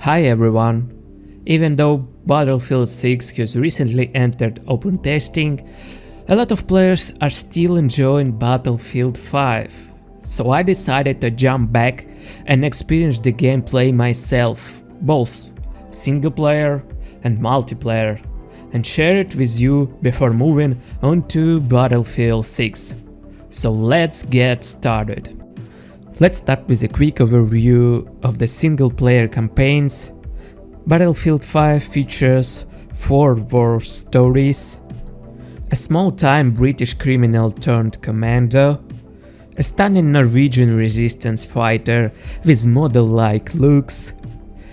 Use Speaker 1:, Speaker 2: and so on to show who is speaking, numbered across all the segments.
Speaker 1: Hi everyone! Even though Battlefield 6 has recently entered open testing, a lot of players are still enjoying Battlefield 5, so I decided to jump back and experience the gameplay myself, both single player and multiplayer, and share it with you before moving on to Battlefield 6. So let's get started. Let's start with a quick overview of the single player campaigns. Battlefield 5 features 4 war stories, a small-time British criminal turned commando, a stunning Norwegian resistance fighter with model-like looks,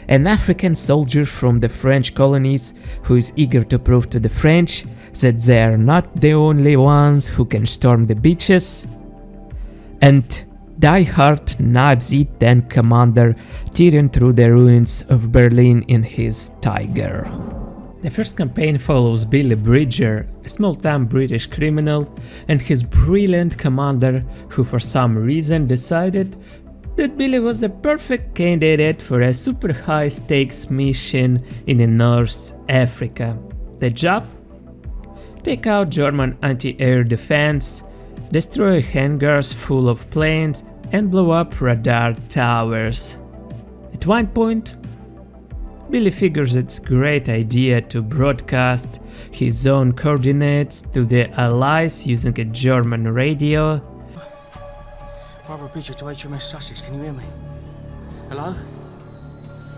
Speaker 1: an African soldier from the French colonies who is eager to prove to the French that they are not the only ones who can storm the beaches, and die-hard Nazi tank commander tearing through the ruins of Berlin in his Tiger. The first campaign follows Billy Bridger, a small-time British criminal, and his brilliant commander who for some reason decided that Billy was the perfect candidate for a super high-stakes mission in North Africa. The job? Take out German anti-air defense, destroy hangars full of planes and blow up radar towers. At one point, Billy figures it's a great idea to broadcast his own coordinates to the Allies using a German radio.
Speaker 2: Brother Bridger to HMS Sussex, can you hear me? Hello?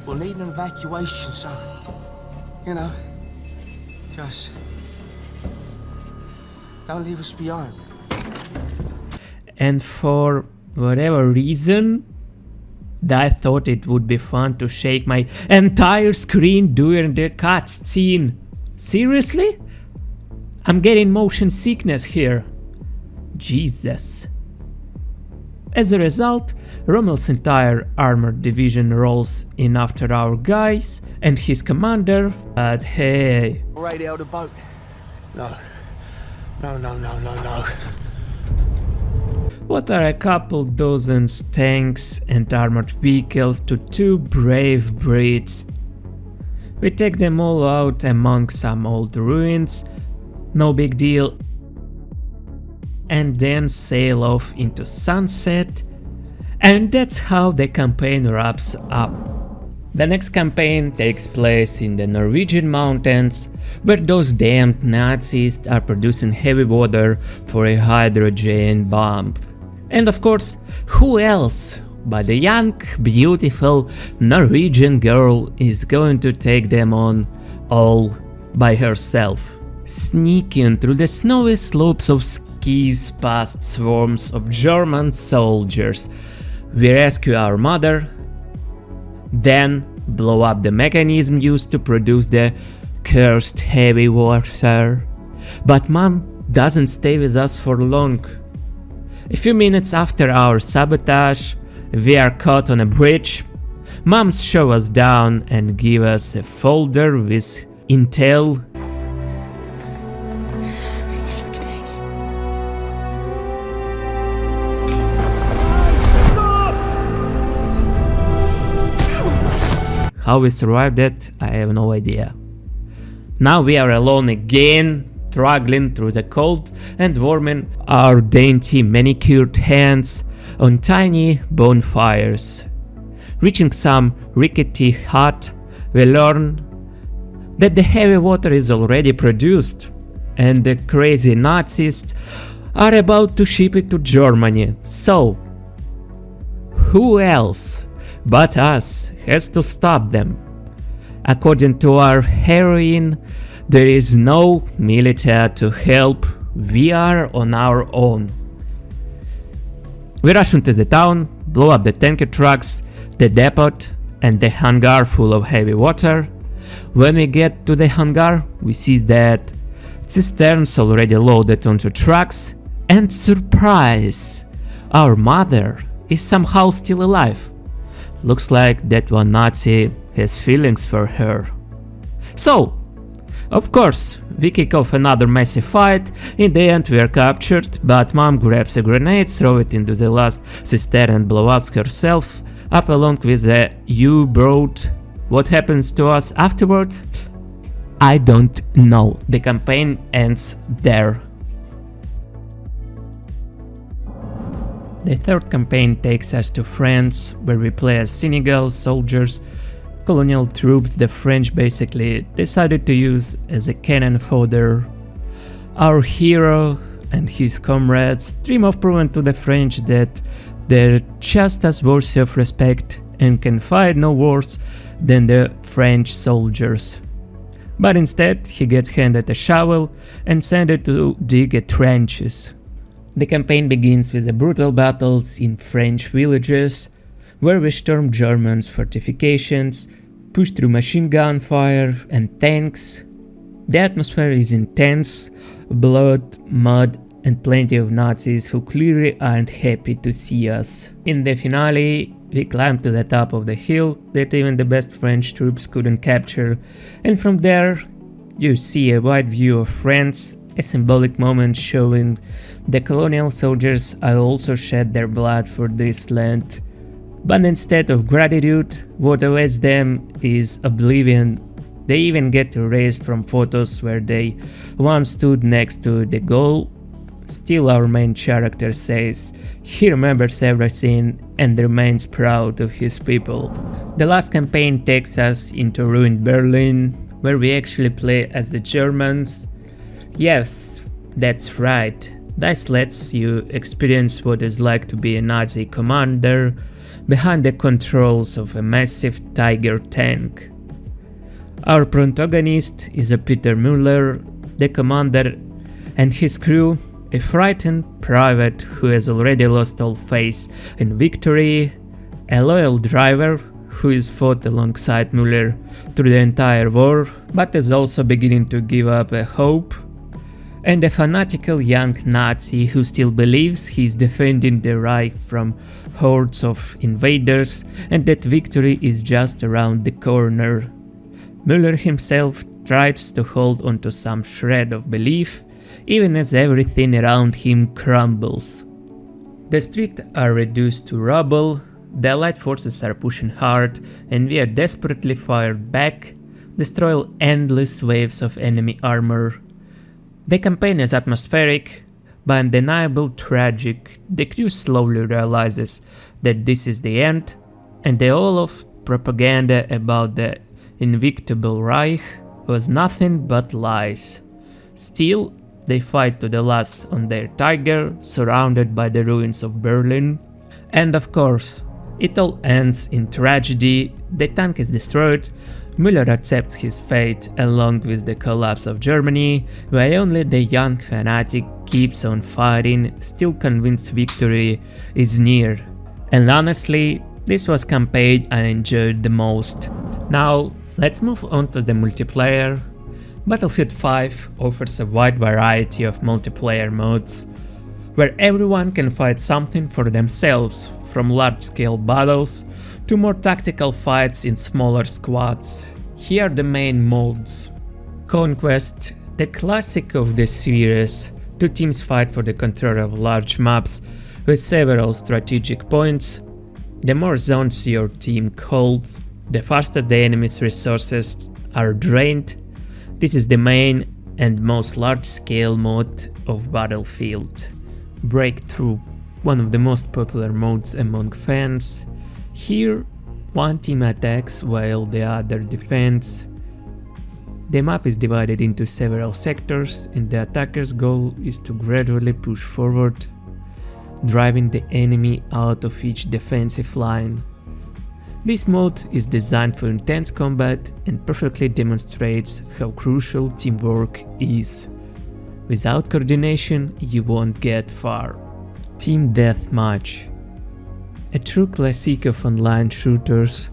Speaker 2: We'll need an evacuation, so, just don't leave us behind.
Speaker 1: And for whatever reason, I thought it would be fun to shake my entire screen during the cutscene. Seriously? I'm getting motion sickness here. Jesus. As a result, Rommel's entire armored division rolls in after our guys and his commander, but hey.
Speaker 2: Radio the boat. No.
Speaker 1: What are a couple dozen tanks and armored vehicles to 2 brave Brits? We take them all out among some old ruins, no big deal, and then sail off into sunset, and that's how the campaign wraps up. The next campaign takes place in the Norwegian mountains, where those damned Nazis are producing heavy water for a hydrogen bomb. And of course, who else but a young, beautiful Norwegian girl is going to take them on all by herself? Sneaking through the snowy slopes of skis past swarms of German soldiers, we rescue our mother, then blow up the mechanism used to produce the cursed heavy water. But Mom doesn't stay with us for long. A few minutes after our sabotage, we are caught on a bridge. Moms show us down and give us a folder with intel. How we survived that, I have no idea. Now we are alone again, struggling through the cold and warming our dainty manicured hands on tiny bonfires. Reaching some rickety hut, we learn that the heavy water is already produced and the crazy Nazis are about to ship it to Germany. So, who else but us has to stop them? According to our heroine, there is no military to help, we are on our own. We rush into the town, blow up the tanker trucks, the depot, and the hangar full of heavy water. When we get to the hangar, we see that cisterns already loaded onto trucks, and surprise! Our mother is somehow still alive. Looks like that one Nazi has feelings for her. So, of course, we kick off another massive fight. In the end we are captured, but Mom grabs a grenade, throws it into the last cistern and blows up herself, up along with a U-boat What happens to us afterward? I don't know. The campaign ends there. The third campaign takes us to France, where we play as Senegal soldiers, colonial troops the French basically decided to use as a cannon fodder. Our hero and his comrades dream of proving to the French that they're just as worthy of respect and can fight no worse than the French soldiers. But instead he gets handed a shovel and sent to dig trenches. The campaign begins with the brutal battles in French villages, where we storm Germans' fortifications, push through machine gun fire and tanks. The atmosphere is intense, blood, mud, and plenty of Nazis who clearly aren't happy to see us. In the finale, we climb to the top of the hill that even the best French troops couldn't capture, and from there you see a wide view of France, a symbolic moment showing the colonial soldiers also shed their blood for this land. But instead of gratitude, what awaits them is oblivion. They even get erased from photos where they once stood next to the goal. Still, our main character says he remembers everything and remains proud of his people. The last campaign takes us into ruined Berlin, where we actually play as the Germans. Yes, that's right. This lets you experience what it's like to be a Nazi commander behind the controls of a massive Tiger tank. Our protagonist is a Peter Müller, the commander, and his crew, a frightened private who has already lost all faith in victory, a loyal driver who is fought alongside Müller through the entire war but is also beginning to give up hope, and a fanatical young Nazi who still believes he is defending the Reich from hordes of invaders and that victory is just around the corner. Müller himself tries to hold onto some shred of belief, even as everything around him crumbles. The streets are reduced to rubble, the Allied forces are pushing hard, and we are desperately fired back, destroying endless waves of enemy armor. The campaign is atmospheric, but undeniably tragic. The crew slowly realizes that this is the end, and the all of propaganda about the Invictable Reich was nothing but lies. Still, they fight to the last on their Tiger, surrounded by the ruins of Berlin. And of course, it all ends in tragedy. The tank is destroyed, Müller accepts his fate along with the collapse of Germany, while only the young fanatic keeps on fighting, still convinced victory is near. And honestly, this was campaign I enjoyed the most. Now, let's move on to the multiplayer. Battlefield 5 offers a wide variety of multiplayer modes, where everyone can fight something for themselves, from large-scale battles to more tactical fights in smaller squads. Here are the main modes. Conquest, the classic of the series. Two teams fight for the control of large maps with several strategic points. The more zones your team holds, the faster the enemy's resources are drained. This is the main and most large-scale mode of Battlefield. Breakthrough, one of the most popular modes among fans. Here, one team attacks while the other defends. The map is divided into several sectors, and the attacker's goal is to gradually push forward, driving the enemy out of each defensive line. This mode is designed for intense combat and perfectly demonstrates how crucial teamwork is. Without coordination, you won't get far. Team Deathmatch, a true classic of online shooters.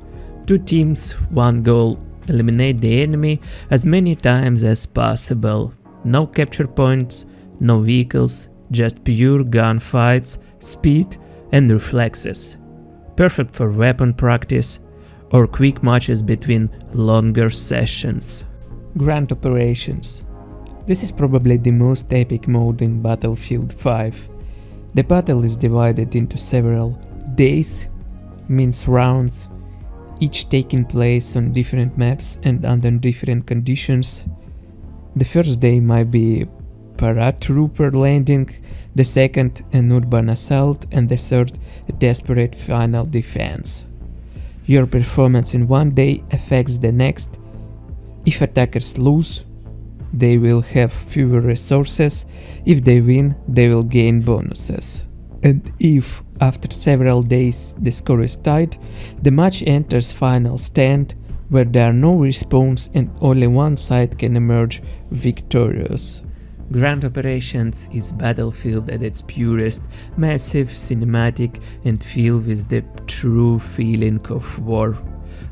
Speaker 1: Two teams, one goal: eliminate the enemy as many times as possible. No capture points, no vehicles, just pure gunfights, speed and reflexes. Perfect for weapon practice or quick matches between longer sessions. Grand Operations. This is probably the most epic mode in Battlefield 5. The battle is divided into several days, means rounds. each taking place on different maps and under different conditions. The first day might be paratrooper landing, the second an urban assault, and the third a desperate final defense. Your performance in one day affects the next. If attackers lose, they will have fewer resources. If they win, they will gain bonuses. And if, after several days, the score is tied, the match enters final stand, where there are no respawns and only one side can emerge victorious. Grand Operations is Battlefield at its purest, massive, cinematic, and filled with the true feeling of war.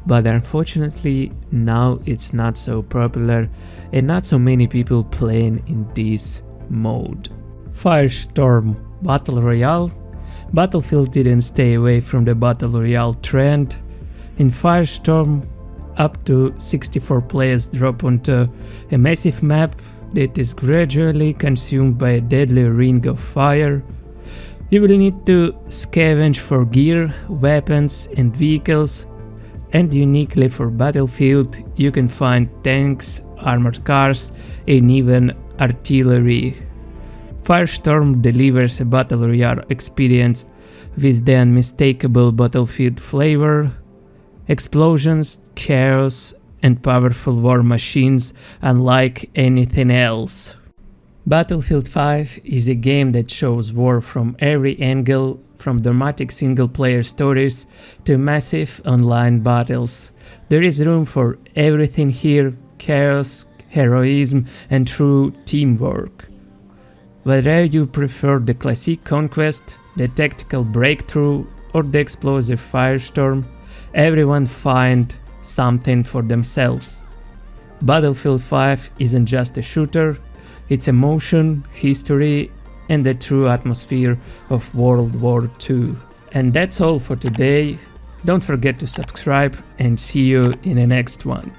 Speaker 1: But unfortunately, now it's not so popular and not so many people playing in this mode. Firestorm Battle Royale. Battlefield didn't stay away from the Battle Royale trend. In Firestorm, up to 64 players drop onto a massive map that is gradually consumed by a deadly ring of fire. You will need to scavenge for gear, weapons and vehicles, and uniquely for Battlefield you can find tanks, armored cars and even artillery. Firestorm delivers a Battle Royale experience with the unmistakable Battlefield flavor, explosions, chaos and powerful war machines unlike anything else. Battlefield 5 is a game that shows war from every angle, from dramatic single-player stories to massive online battles. There is room for everything here: chaos, heroism and true teamwork. Whether you prefer the classic conquest, the tactical breakthrough or the explosive Firestorm, everyone find something for themselves. Battlefield 5 isn't just a shooter, it's emotion, history and the true atmosphere of World War II. And that's all for today. Don't forget to subscribe and see you in the next one.